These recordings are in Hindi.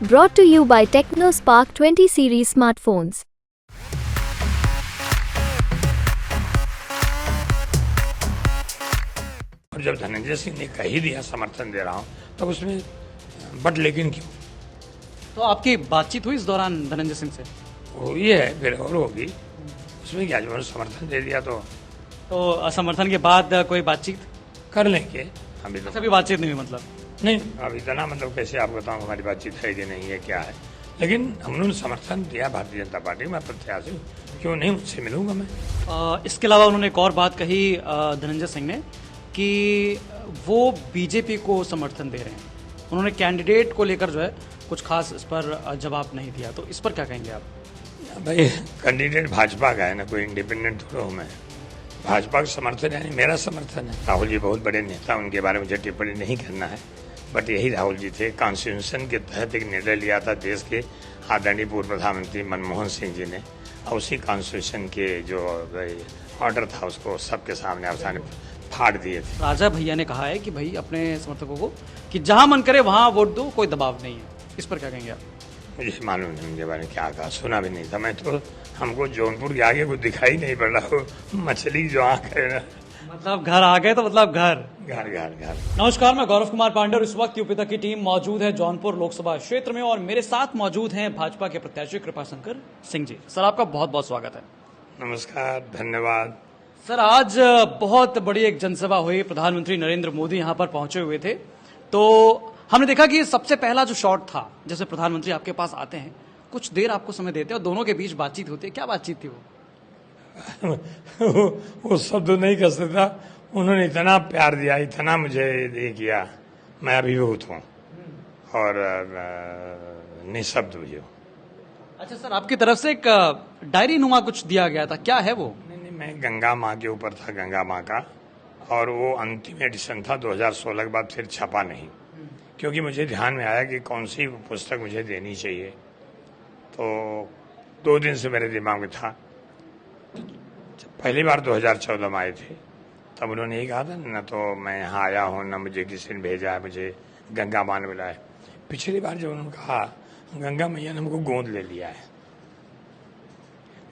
Brought to you by TechnoSpark 20 series smartphones. और जब धनंजय सिंह ने कह ही दिया समर्थन दे रहा हूं तब उसमें बट लेकिन क्यों तो आपकी बातचीत हुई इस दौरान धनंजय सिंह से? हुई है फिर और होगी उसमें क्या, जो समर्थन दे दिया तो समर्थन के बाद कोई बातचीत? कर लेंगे। अभी तो कभी बातचीत नहीं हुई मतलब? नहीं, अभी इतना मतलब कैसे आपको बताऊं हमारी बातचीत है कि नहीं है क्या है, लेकिन हमने समर्थन दिया भारतीय जनता पार्टी में, प्रत्याशी हूं, क्यों नहीं, उनसे मिलूंगा मैं। इसके अलावा उन्होंने एक और बात कही धनंजय सिंह ने कि वो बीजेपी को समर्थन दे रहे हैं। उन्होंने कैंडिडेट को लेकर जो है कुछ खास इस पर जवाब नहीं दिया, तो इस पर क्या कहेंगे आप? भाई कैंडिडेट भाजपा का है ना, कोई इंडिपेंडेंट थोड़ा हूँ मैं। भाजपा का समर्थन यानी मेरा समर्थन है। राहुल जी बहुत बड़े नेता, उनके बारे में मुझे टिप्पणी नहीं करना है, बट यही राहुल जी थे। कॉन्स्टिट्यूशन के तहत एक निर्णय लिया था देश के आदरणीय पूर्व प्रधानमंत्री मनमोहन सिंह जी ने, और उसी कॉन्स्टिट्यूशन के जो ऑर्डर था उसको सबके सामने आसानी फाड़ दिए थे। राजा भैया ने कहा है कि भाई अपने समर्थकों को कि जहां मन करे वहां वोट दो, कोई दबाव नहीं है। इस पर क्या कहेंगे आप? मुझे मालूम नहीं उनके बारे में क्या कहा, सुना भी नहीं था मैं तो। हमको जौनपुर के आगे कुछ दिखाई नहीं पड़ रहा हो, मछली जो आँख है ना। मतलब घर आ गए तो मतलब घर घर घर घर। नमस्कार, मैं गौरव कुमार पांडे और इस वक्त यूपी तक की टीम मौजूद है जौनपुर लोकसभा क्षेत्र में और मेरे साथ मौजूद हैं भाजपा के प्रत्याशी कृपाशंकर सिंह जी। सर, आपका बहुत बहुत स्वागत है। नमस्कार, धन्यवाद। सर, आज बहुत बड़ी एक जनसभा हुई, प्रधानमंत्री नरेंद्र मोदी यहां पर पहुंचे हुए थे, तो हमने देखा कि सबसे पहला जो शॉट था, जैसे प्रधानमंत्री आपके पास आते हैं, कुछ देर आपको समय देते हैं और दोनों के बीच बातचीत होती है। क्या बातचीत थी वो? वो शब्द नहीं कर सकता, उन्होंने इतना प्यार दिया, इतना मुझे ये किया, मैं अभिभूत हूँ और निःशब्द हुई हूँ। अच्छा सर, आपकी तरफ से एक डायरी नुमा कुछ दिया गया था, क्या है वो? नहीं, मैं गंगा माँ के ऊपर था, गंगा माँ का, और वो अंतिम एडिशन था 2016 के बाद, फिर छपा नहीं, क्योंकि मुझे ध्यान में आया कि कौन सी पुस्तक मुझे देनी चाहिए। तो 2 दिन से मेरे दिमाग में था। पहली बार 2014 में आए थे, तब उन्होंने यही कहा था ना, तो मैं यहाँ आया हूँ ना, मुझे किसी ने भेजा है, मुझे गंगा माँ ने बुलाया। पिछली बार जब उन्होंने कहा गंगा मैया ने हमको गोद ले लिया है,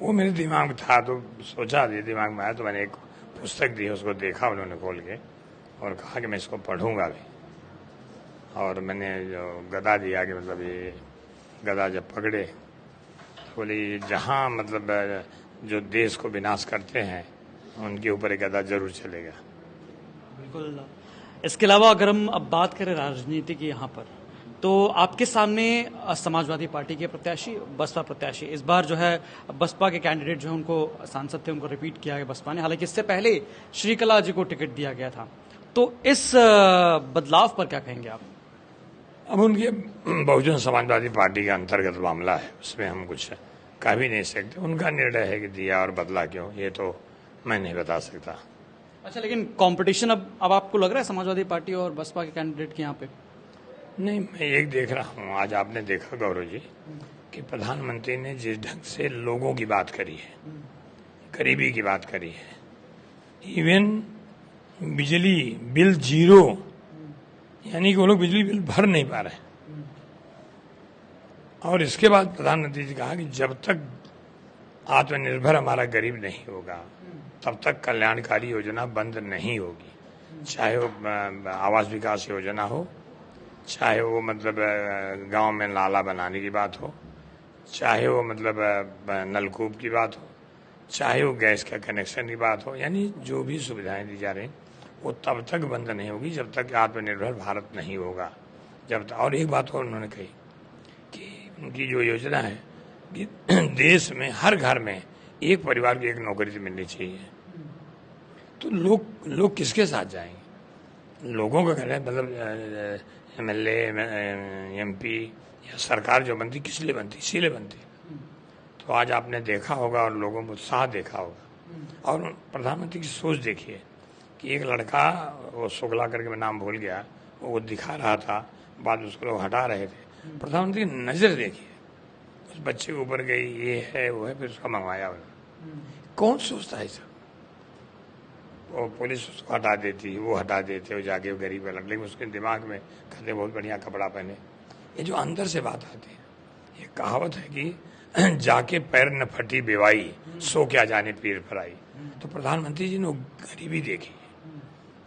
वो मेरे दिमाग में था, तो सोचा दिमाग में आया, तो मैंने एक पुस्तक दी, उसको देखा उन्होंने खोल के और कहा कि मैं इसको पढ़ूंगा भी। और मैंने जो गदा दिया कि मतलब ये गदा जब पकड़े तो बोली जहाँ मतलब जो देश को विनाश करते हैं उनके ऊपर एक गदा जरूर चलेगा। बिल्कुल। इसके अलावा अगर हम अब बात करें राजनीति की यहाँ पर, तो आपके सामने समाजवादी पार्टी के प्रत्याशी, बसपा प्रत्याशी, इस बार जो है बसपा के कैंडिडेट जो है उनको सांसद थे, उनको रिपीट किया गया बसपा ने, हालांकि इससे पहले श्रीकला जी को टिकट दिया गया था। तो इस बदलाव पर क्या कहेंगे आप? अब उनके बहुजन समाजवादी पार्टी का अंतर्गत मामला है, उसमें हम कुछ कह भी नहीं सकते। उनका निर्णय है कि दिया और बदला क्यों, ये तो मैं नहीं बता सकता। अच्छा, लेकिन कंपटीशन अब आपको लग रहा है समाजवादी पार्टी और बसपा के कैंडिडेट के यहाँ पे? नहीं, मैं एक देख रहा हूँ, आज आपने देखा गौरव जी कि प्रधानमंत्री ने जिस ढंग से लोगों की बात करी है, गरीबी की बात करी है, इवन बिजली बिल 0, यानी कि वो लोग बिजली बिल भर नहीं पा रहे। और इसके बाद प्रधानमंत्री जी कहा कि जब तक आत्मनिर्भर हमारा गरीब नहीं होगा तब तक कल्याणकारी योजना बंद नहीं होगी, चाहे वो आवास विकास योजना हो, चाहे वो मतलब गांव में नाला बनाने की बात हो, चाहे वो मतलब नलकूप की बात हो, चाहे वो गैस का कनेक्शन की बात हो, यानी जो भी सुविधाएं दी जा रही वो तब तक बंद नहीं होगी जब तक आत्मनिर्भर भारत नहीं होगा। जब तक, और एक बात और उन्होंने कही कि उनकी जो योजना है कि देश में हर घर में एक परिवार की एक नौकरी तो मिलनी चाहिए। तो लोग किसके साथ जाएंगे? लोगों का कहना है मतलब MLA MP या सरकार जो बनती किस लिए बनती, इसीलिए बनती। तो आज आपने देखा होगा और लोगों में उत्साह देखा होगा, और प्रधानमंत्री की सोच देखिए कि एक लड़का, वो शुक्ला करके मैं नाम भूल गया, वो दिखा रहा था, बाद उसको लोग हटा रहे थे। प्रधानमंत्री की नजर देखिए, उस बच्चे के ऊपर गई, ये है वो है, फिर उसका मंगवाया उन्होंने। कौन सोचता है सब? वो पुलिस उसको हटा देती, वो हटा देते, वो जाके वो गरीब अलग, लेकिन उसके दिमाग में कहते बहुत बढ़िया कपड़ा पहने, ये जो अंदर से बात आती है, ये कहावत है कि जाके पैर न फटी बेवाई, सो क्या जाने पीर पर आई। तो प्रधानमंत्री जी ने गरीबी देखी,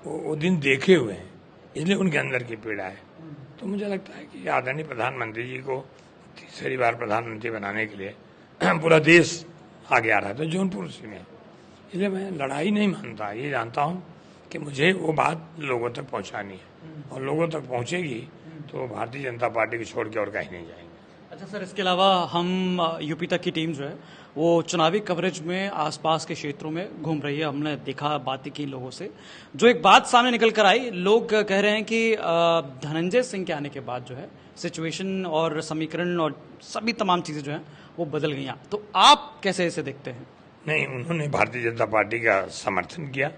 वो दिन देखे हुए हैं, इसलिए उनके अंदर की पीड़ा है। तो मुझे लगता है कि आदरणीय प्रधानमंत्री जी को तीसरी बार प्रधानमंत्री बनाने के लिए पूरा देश आगे आ रहा है, तो जौनपुर में, इसलिए मैं लड़ाई नहीं मानता, ये जानता हूँ कि मुझे वो बात लोगों तक पहुँचानी है, और लोगों तक पहुँचेगी तो भारतीय जनता पार्टी को छोड़ के और कहीं नहीं जाएंगे। अच्छा सर, इसके अलावा हम यूपी तक की टीम जो है वो चुनावी कवरेज में आसपास के क्षेत्रों में घूम रही है। हमने देखा, बातें की लोगों से, जो एक बात सामने निकल कर आई, लोग कह रहे हैं कि धनंजय सिंह के आने के बाद जो है सिचुएशन और समीकरण और सभी तमाम चीजें जो हैं वो बदल गई। तो आप कैसे इसे देखते हैं? नहीं, उन्होंने भारतीय जनता पार्टी का समर्थन किया,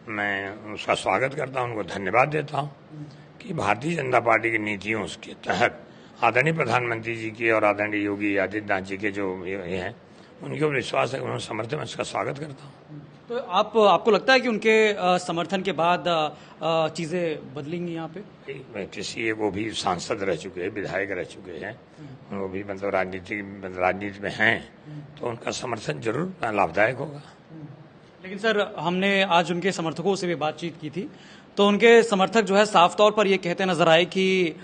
मैं उसका स्वागत करता हूं, उनको धन्यवाद देता हूं कि भारतीय जनता पार्टी की नीतियों के तहत आदरणीय प्रधानमंत्री जी की और आदरणीय योगी आदित्यनाथ जी के जो ये हैं, उनके ऊपर विश्वास है, उन्होंने समर्थन, मैं उसका स्वागत करता हूँ। तो आपको लगता है कि उनके समर्थन के बाद चीजें बदलेंगी यहाँ पे? किसी वो भी सांसद रह चुके हैं, विधायक रह चुके हैं, वो भी मतलब राजनीति में हैं, तो उनका समर्थन जरूर लाभदायक होगा। लेकिन सर, हमने आज उनके समर्थकों से भी बातचीत की थी, तो उनके समर्थक जो है साफ तौर पर ये कहते नजर आए कि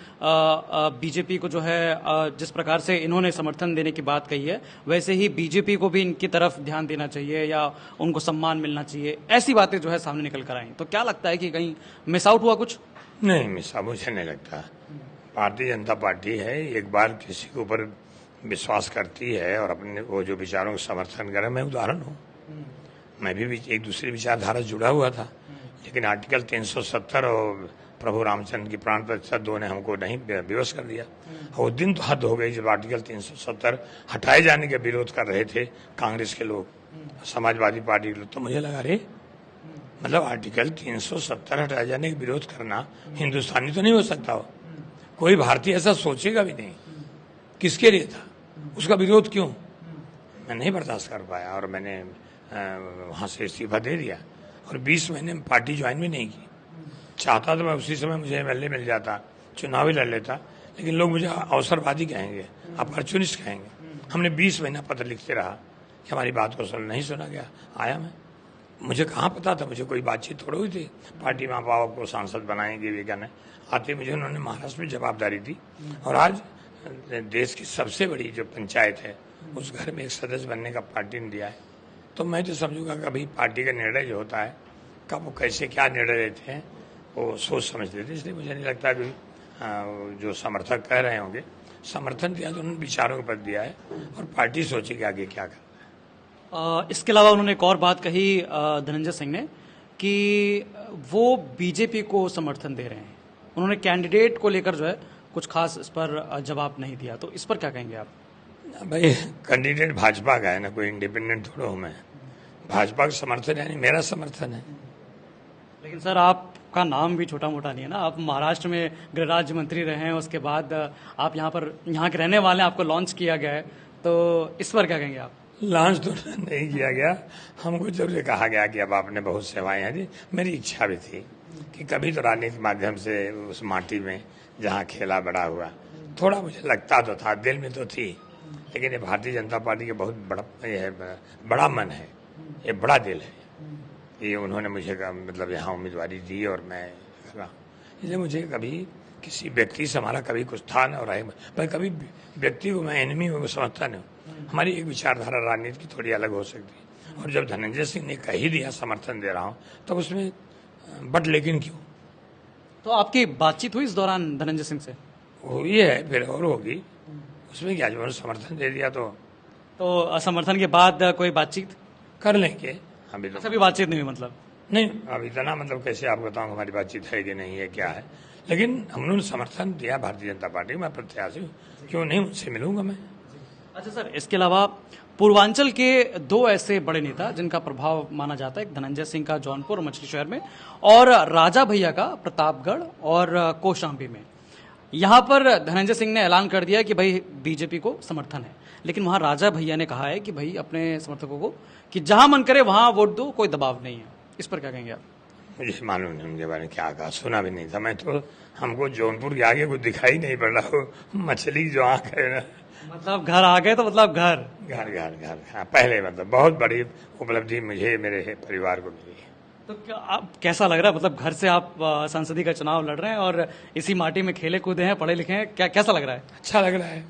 बीजेपी को जो है जिस प्रकार से इन्होंने समर्थन देने की बात कही है, वैसे ही बीजेपी को भी इनकी तरफ ध्यान देना चाहिए या उनको सम्मान मिलना चाहिए, ऐसी बातें जो है सामने निकल कर आई। तो क्या लगता है कि कहीं मिस आउट हुआ कुछ? नहीं, मिस आउट मुझे नहीं लगता। भारतीय जनता पार्टी है, एक बार किसी के ऊपर विश्वास करती है और अपने वो जो विचारों का समर्थन करे, मैं उदाहरण हूँ, मैं भी एक दूसरी विचारधारा से जुड़ा हुआ था, लेकिन आर्टिकल 370 और प्रभु रामचंद्र की प्राण प्रतिष्ठा दो ने हमको नहीं विवश कर दिया। और उस दिन तो हद हो गई जब आर्टिकल 370 हटाए जाने का विरोध कर रहे थे कांग्रेस के लोग, समाजवादी पार्टी के लोग। तो मुझे लगा, अरे मतलब आर्टिकल 370 हटाए जाने का विरोध करना हिंदुस्तानी तो नहीं हो सकता हो, कोई भारतीय ऐसा सोचेगा भी नहीं। किसके लिए था, उसका विरोध क्यों? मैं नहीं बर्दाश्त कर पाया और मैंने वहां से इस्तीफा दे दिया और 20 महीने में पार्टी ज्वाइन भी नहीं की। चाहता तो मैं उसी समय मुझे एमएलए मिल जाता, चुनाव ही लड़ लेता, लेकिन लोग मुझे अवसरवादी कहेंगे, अपॉर्चुनिस्ट कहेंगे। हमने 20 महीना पत्र लिखते रहा कि हमारी बात को नहीं सुना गया। आया मैं, मुझे कहाँ पता था, मुझे कोई बातचीत थोड़ी हुई थी पार्टी माँ बाप को सांसद बनाएंगे वे कहना। आते मुझे उन्होंने महाराष्ट्र में जवाबदारी दी और आज देश की सबसे बड़ी जो पंचायत है उस घर में एक सदस्य बनने का पार्टी ने दिया है। तो मैं तो समझूंगा कि अभी पार्टी का निर्णय जो होता है, कब वो कैसे क्या निर्णय लेते हैं वो सोच समझ लेते। इसलिए मुझे नहीं लगता कि जो समर्थक कह रहे होंगे, समर्थन दिया तो उन्होंने विचारों के पद दिया है और पार्टी सोचेगी आगे क्या करना है। इसके अलावा उन्होंने एक और बात कही धनंजय सिंह ने कि वो बीजेपी को समर्थन दे रहे हैं। उन्होंने कैंडिडेट को लेकर जो है कुछ खास इस पर जवाब नहीं दिया, तो इस पर क्या कहेंगे आप? भाई, कैंडिडेट भाजपा का है ना, कोई इंडिपेंडेंट थोड़ा हूं मैं। भाजपा का समर्थन यानी मेरा समर्थन है। लेकिन सर, आपका नाम भी छोटा मोटा नहीं है ना, आप महाराष्ट्र में गृह राज्य मंत्री रहे हैं, उसके बाद आप यहाँ के रहने वाले हैं, आपको लॉन्च किया गया है, तो इस पर क्या कहेंगे आप? लॉन्च तो नहीं किया गया, हमको जरूर कहा गया कि अब आपने बहुत सेवाएं दी। मेरी इच्छा भी थी कि कभी तो राजनीति के माध्यम से उस माटी में जहाँ खेला बड़ा हुआ, थोड़ा मुझे लगता तो था, दिल में तो थी, लेकिन ये भारतीय जनता पार्टी का बहुत बड़ा मन है, ये बड़ा दिल है। ये उन्होंने मुझे मतलब यहाँ उम्मीदवारी दी और मैं लगा, इसलिए मुझे कभी किसी व्यक्ति से हमारा कभी कुछ था न और रहे, पर कभी व्यक्ति को मैं एनिमी को समझता नहीं हूँ। हमारी एक विचारधारा राजनीति की थोड़ी अलग हो सकती है, और जब धनंजय सिंह ने कह ही दिया समर्थन दे रहा हूँ, तब उसमें बट लेकिन क्यों। तो आपकी बातचीत हुई इस दौरान धनंजय सिंह से? हुई है, फिर और होगी, उसमें क्या, जब समर्थन दे दिया तो समर्थन के बाद कोई बातचीत कर लेंगे। अभी तो सभी बातचीत नहीं हुई, मतलब नहीं, अभी इतना मतलब कैसे आपको बताऊं हमारी बातचीत है कि नहीं है, क्या है, लेकिन हम लोगों ने समर्थन दिया भारतीय जनता पार्टी। मैं प्रत्याशी हूँ, क्यों नहीं, उनसे मिलूंगा मैं। अच्छा सर, इसके अलावा पूर्वांचल के दो ऐसे बड़े नेता जिनका प्रभाव माना जाता है, एक धनंजय सिंह का जौनपुर और मछली शहर में, और राजा भैया का प्रतापगढ़ और कौशाम्बी में। यहाँ पर धनंजय सिंह ने ऐलान कर दिया कि भाई बीजेपी को समर्थन है, लेकिन वहां राजा भैया ने कहा है कि भाई अपने समर्थकों को कि जहां मन करे वहां वोट दो, कोई दबाव नहीं है। इस पर क्या कहेंगे आप? मुझे मालूम नहीं उनके बारे में क्या कहा, सुना भी नहीं था मैं तो। हमको जौनपुर के आगे कुछ दिखाई नहीं पड़ रहा, वो मछली जो आँख है ना। मतलब घर आ गए तो मतलब घर घर घर घर हाँ, पहले मतलब बहुत बड़ी उपलब्धि मुझे मेरे परिवार को मिली है। तो क्या आप कैसा लग रहा है, मतलब घर से आप संसदीय का चुनाव लड़ रहे हैं और इसी माटी में खेले कूदे हैं, पढ़े लिखे हैं, क्या कैसा लग रहा है? अच्छा लग रहा है।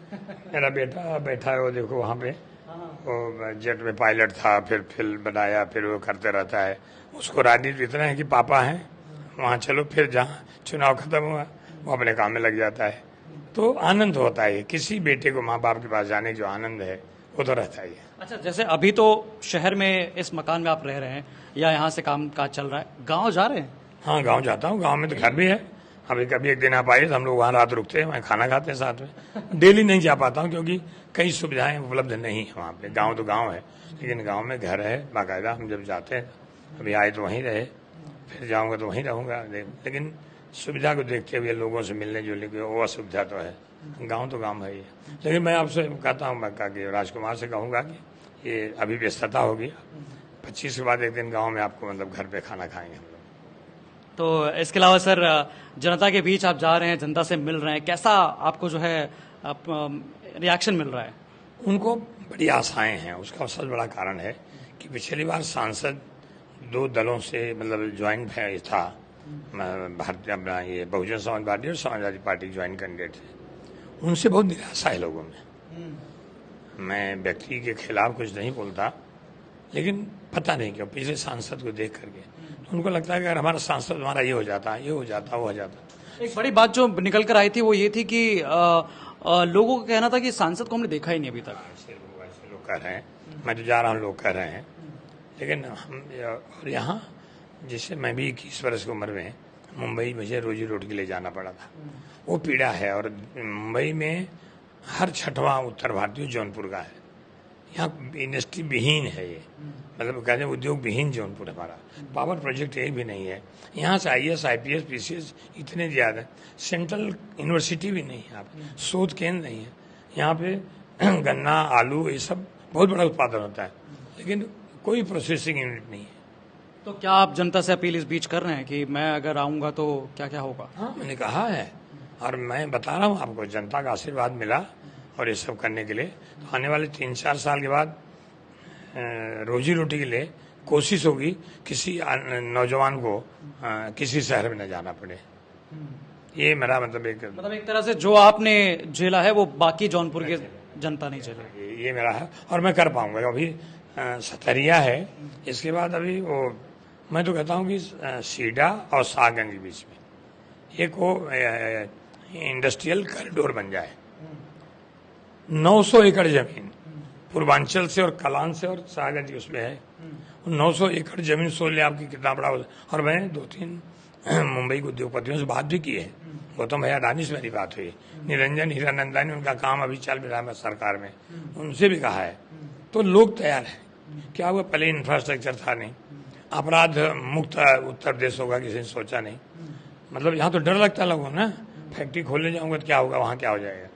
मेरा बेटा बैठा है, वो देखो वहाँ पे, वो जेट में पायलट था, फिर फिल्म बनाया, फिर वो करते रहता है। उसको राजनीति इतना है कि पापा हैं वहाँ, चलो फिर जहाँ चुनाव खत्म हुआ वो अपने काम में लग जाता है। तो आनंद होता है, किसी बेटे को माँ बाप के पास जाने का जो आनंद है वो तो रहता ही है। अच्छा, जैसे अभी तो शहर में इस मकान में आप रह रहे हैं या यहाँ से काम काज चल रहा है, गांव जा रहे हैं? हाँ, गांव जाता हूँ, गांव में तो घर भी है। अभी कभी एक दिन आप आइए तो हम लोग वहाँ रात रुकते हैं, वहाँ खाना खाते हैं साथ में। डेली नहीं जा पाता हूँ क्योंकि कई सुविधाएं उपलब्ध नहीं है वहाँ पे। गांव तो गांव है, लेकिन गांव में घर है बाकायदा। हम जब जाते हैं, अभी आए तो वहीं रहे, फिर जाऊँगा तो वहीं रहूँगा। लेकिन सुविधा को देखते हुए लोगों से मिलने जुलने की वो असुविधा तो है। गांव तो गांव है ही। लेकिन मैं आपसे कहता हूँ, मैं कि राजकुमार से कहूँगा कि ये अभी व्यस्तता होगी, 25 के बाद एक दिन गांव में आपको मतलब घर पे खाना खाएंगे हम लोग। तो इसके अलावा सर, जनता के बीच आप जा रहे हैं, जनता से मिल रहे हैं, कैसा आपको जो है रिएक्शन मिल रहा है? उनको बड़ी आशाएं हैं। उसका सबसे बड़ा कारण है कि पिछली बार सांसद 2 दलों से मतलब ज्वाइंट था, भारतीय अपना ये बहुजन समाज पार्टी और समाजवादी पार्टी ज्वाइंट कैंडिडेट थे। उनसे बहुत निराशा है लोगों में। मैं व्यक्ति के खिलाफ कुछ नहीं बोलता, लेकिन पता नहीं क्यों पिछले सांसद को देख करके तो उनको लगता है कि अगर हमारा सांसद हमारा ये हो जाता, ये हो जाता, वो हो जाता। एक बड़ी बात जो निकल कर आई थी वो ये थी कि लोगों का कहना था कि सांसद को हमने देखा ही नहीं अभी तक। ऐसे लोग कह रहे हैं, मैं तो जा रहा हूँ, लोग कह रहे हैं। लेकिन हम और यहाँ जैसे मैं भी 21 वर्ष की उम्र में मुंबई मुझे रोजी रोटी के लिए जाना पड़ा था, वो पीड़ा है। और मुंबई में हर 6वां उत्तर भारतीय जौनपुर का है। यहाँ इंडस्ट्री विहीन है ये, मतलब कहते हैं उद्योग विहीन जौनपुर हमारा। पावर प्रोजेक्ट एक भी नहीं है। यहाँ से IAS IPS PCS इतने ज़्यादा, सेंट्रल यूनिवर्सिटी भी नहीं है यहाँ पे, शोध केंद्र नहीं है यहाँ पे। गन्ना आलू ये सब बहुत बड़ा उत्पादन होता है, लेकिन कोई प्रोसेसिंग यूनिट नहीं है। तो क्या आप जनता से अपील इस बीच कर रहे हैं कि मैं अगर आऊंगा तो क्या क्या होगा? हाँ, मैंने कहा है और मैं बता रहा हूँ आपको, जनता का आशीर्वाद मिला और ये सब करने के लिए तो आने वाले 3-4 साल के बाद रोजी रोटी के लिए कोशिश होगी किसी नौजवान को किसी शहर में न जाना पड़े। ये मेरा मतलब एक तरह से जो आपने झेला है वो बाकी जौनपुर की जनता नहीं झेले, ये मेरा है और मैं कर पाऊंगा। अभी सतरिया है, इसके बाद अभी वो मैं तो कहता हूँ कि सीडा और सागंज के बीच में एक वो इंडस्ट्रियल कॉरिडोर बन जाए। 900 एकड़ जमीन पूर्वांचल से और कलान से और सागंज उसमें है। 900 एकड़ जमीन सोच ले आपकी कितना बड़ा। और मैं 2-3 मुंबई के उद्योगपतियों से बात भी की है। गौतम भैया अडानी से मेरी बात हुई, निरंजन हीरानंदानी, उनका काम अभी चल भी रहा है सरकार में, उनसे भी कहा है। तो लोग तैयार है। क्या हुआ, पहले इंफ्रास्ट्रक्चर था नहीं, अपराध मुक्त उत्तर प्रदेश होगा किसी ने सोचा नहीं। मतलब यहाँ तो डर लगता लोगों ना, फैक्ट्री खोलने जाऊंगा तो क्या होगा, वहाँ क्या हो जाएगा।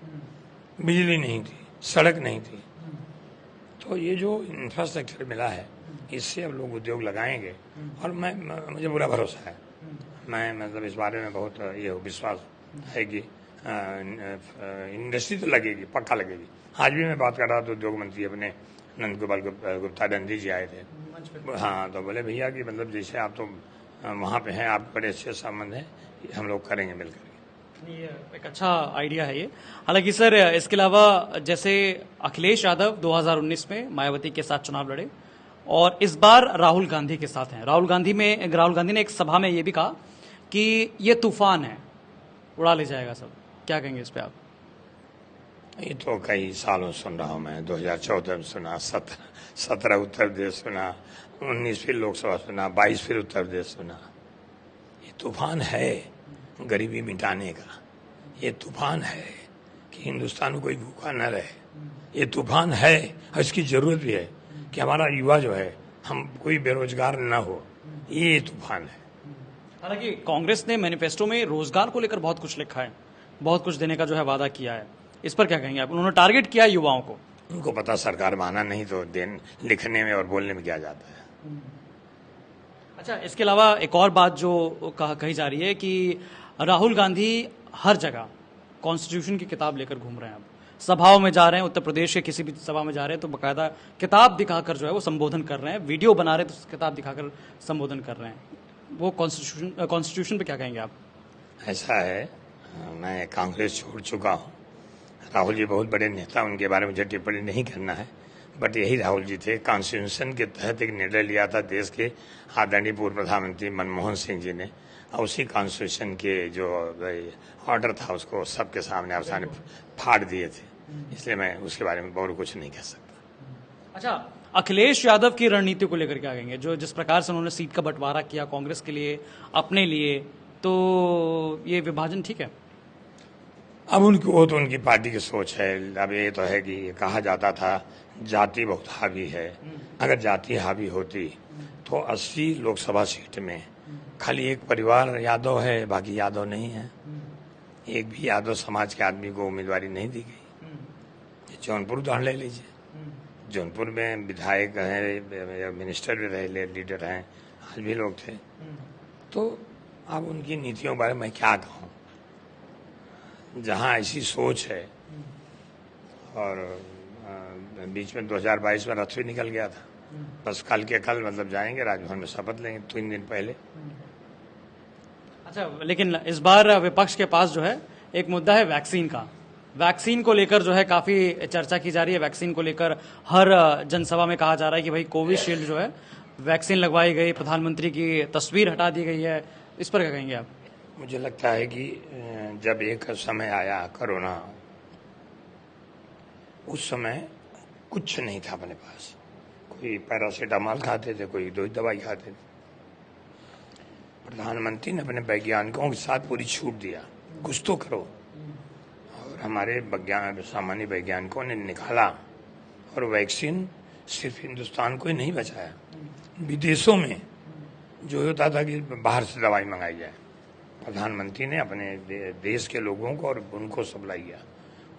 बिजली नहीं थी, सड़क नहीं थी। तो ये जो इंफ्रास्ट्रक्चर मिला है, इससे अब लोग उद्योग लगाएंगे और मुझे पूरा भरोसा है। मैं मतलब इस बारे में बहुत ये विश्वास है कि इंडस्ट्री तो लगेगी, पक्का लगेगी। आज भी मैं बात कर रहा था, उद्योग मंत्री अपने नंद गोपाल गुप्ता डंडी जी आए थे। हाँ, तो बोले भैया कि मतलब जैसे आप तो वहाँ पे हैं, आप बड़े अच्छे संबंध हैं, हम लोग करेंगे मिलकर। ये एक अच्छा आइडिया है ये। हालांकि सर, इसके अलावा जैसे अखिलेश यादव 2019 में मायावती के साथ चुनाव लड़े और इस बार राहुल गांधी के साथ हैं। राहुल गांधी ने एक सभा में ये भी कहा कि ये तूफान है, उड़ा ले जाएगा सब। क्या कहेंगे इस पे आप? ये तो कई सालों सुन रहा हूँ मैं। 2014 में सुना, 17 उत्तर प्रदेश सुना, 19 फिर लोकसभा सुना, 22 फिर उत्तर प्रदेश सुना। ये तूफान है गरीबी मिटाने का। ये तूफान है कि हिंदुस्तान में कोई भूखा न रहे। ये तूफान है और इसकी जरूरत भी है कि हमारा युवा जो है, हम कोई बेरोजगार न हो। ये तूफान है। हालांकि कांग्रेस ने मैनिफेस्टो में रोजगार को लेकर बहुत कुछ लिखा है, बहुत कुछ देने का जो है वादा किया है। इस पर क्या कहेंगे आप? उन्होंने टारगेट किया युवाओं को। उनको पता सरकार माना नहीं तो लिखने में और बोलने में क्या जाता है। अच्छा, इसके अलावा एक और बात जो कही जा रही है कि राहुल गांधी हर जगह कॉन्स्टिट्यूशन की किताब लेकर घूम रहे हैं। अब सभाओं में जा रहे हैं, उत्तर प्रदेश के किसी भी सभा में जा रहे हैं तो बकायदा किताब दिखाकर जो है वो संबोधन कर रहे हैं, वीडियो बना रहे हैं तो किताब दिखाकर संबोधन कर रहे हैं। वो कॉन्स्टिट्यूशन पे क्या कहेंगे आप? ऐसा है, मैं कांग्रेस छोड़ चुका हूँ। राहुल जी बहुत बड़े नेता, उनके बारे में मुझे टिप्पणी नहीं करना है, बट यही राहुल जी थे। कॉन्स्टिट्यूशन के तहत एक निर्णय लिया था देश के आदरणीय पूर्व प्रधानमंत्री मनमोहन सिंह जी ने, और उसी कॉन्स्टिट्यूशन के जो ऑर्डर था उसको सबके सामने आप सामने फाड़ दिए थे, इसलिए मैं उसके बारे में बहुत कुछ नहीं कह सकता। अच्छा, अखिलेश यादव की रणनीति को लेकर क्या कहेंगे? जो जिस प्रकार से उन्होंने सीट का बंटवारा किया कांग्रेस के लिए, अपने लिए, तो ये विभाजन ठीक है? अब उनकी वो तो उनकी पार्टी की सोच है। अब ये तो है कि ये कहा जाता था जाति बहुत हावी है। अगर जाति हावी होती तो 80 लोकसभा सीट में खाली एक परिवार यादव है, बाकी यादव नहीं है। एक भी यादव समाज के आदमी को उम्मीदवारी नहीं दी गई। जौनपुर उदाहरण ले लीजिए, जौनपुर में विधायक हैं, मिनिस्टर भी रहे, लीडर हैं, आज भी लोग थे। तो अब उनकी नीतियों के बारे में मैं क्या कहूँ? जहाँ ऐसी सोच है, और बीच में 2022 में रथ भी निकल गया था, बस कल के कल मतलब जाएंगे राजभवन में शपथ लेंगे 3 दिन पहले। अच्छा, लेकिन इस बार विपक्ष के पास जो है एक मुद्दा है वैक्सीन का। वैक्सीन को लेकर जो है काफी चर्चा की जा रही है। वैक्सीन को लेकर हर जनसभा में कहा जा रहा है कि भाई कोविशील्ड जो है वैक्सीन लगवाई गई, प्रधानमंत्री की तस्वीर हटा दी गई है। इस पर क्या कहेंगे आप? मुझे लगता है कि जब एक समय आया कोरोना, उस समय कुछ नहीं था अपने पास। कोई पैरासीटामॉल खाते थे, कोई दवाई खाते थे। प्रधानमंत्री ने अपने वैज्ञानिकों के साथ पूरी छूट दिया, कुछ तो करो। और हमारे सामान्य वैज्ञानिकों ने निकाला, और वैक्सीन सिर्फ हिंदुस्तान को ही नहीं बचाया, विदेशों में जो होता था कि बाहर से दवाई मंगाई जाए, प्रधानमंत्री ने अपने देश के लोगों को और उनको सप्लाई किया।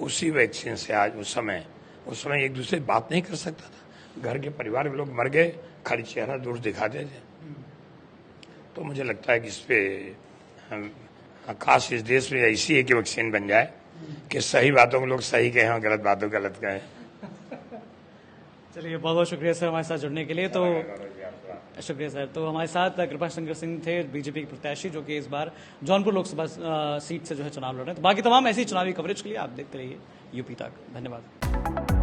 उसी वैक्सीन से आज उस समय एक दूसरे बात नहीं कर सकता था। घर के परिवार के लोग मर गए, खाली चेहरा दूर दिखाते थे। तो मुझे लगता है कि इस पे काश इस देश में ऐसी एक वैक्सीन बन जाए कि सही बातों को लोग सही कहें और गलत बातों को गलत कहें। चलिए, बहुत बहुत शुक्रिया सर हमारे साथ जुड़ने के लिए। तो शुक्रिया सर। तो हमारे साथ कृपा शंकर सिंह थे, बीजेपी के प्रत्याशी, जो कि इस बार जौनपुर लोकसभा सीट से जो है चुनाव लड़ रहे हैं। तो बाकी तमाम ऐसी चुनावी कवरेज के लिए आप देखते रहिए यूपी तक। धन्यवाद।